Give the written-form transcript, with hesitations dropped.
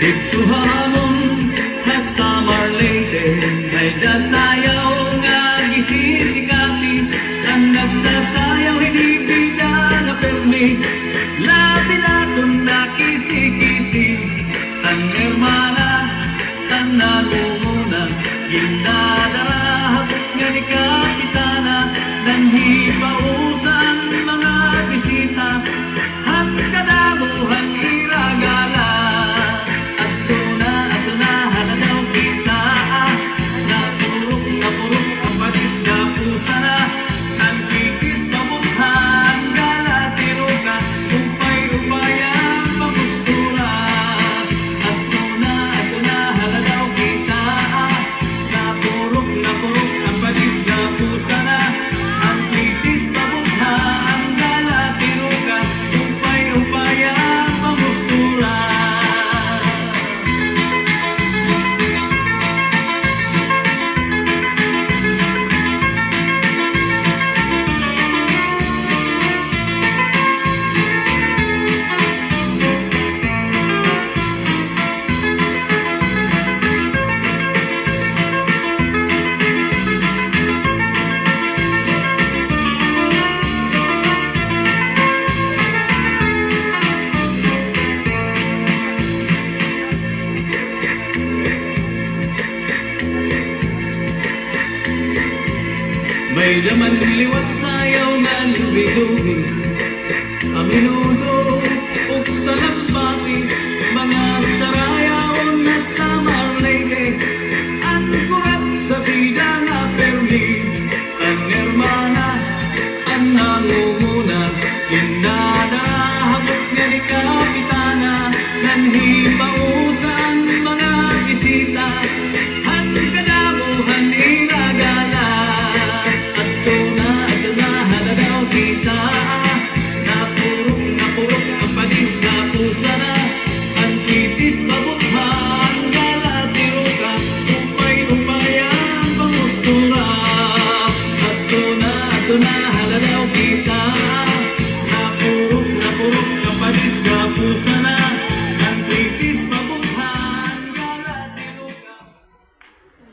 Dito hamon kasamar late ay dasayaw nga gisisikati ang nagsasayaw hindi bida na permi labi naton nakisi-kisi ang hermana ang nalumuna ginadarahabot nga ni kapitana nang hipausan mga bisita ang kadamuhan iragala. May daman liwat sayaw na lubi-lubi aminudo ug salambati mga sarayaw na samar lady at kurat sa bida nga perli ang hermana ang nangunguna inadahabot nga ni kapitana nan hipausan mga bisita ang kadamuhan iragala. Napurok ang panis na pusa na ang titis mabuthan galatiro ka upay-upay ang pangustura ato na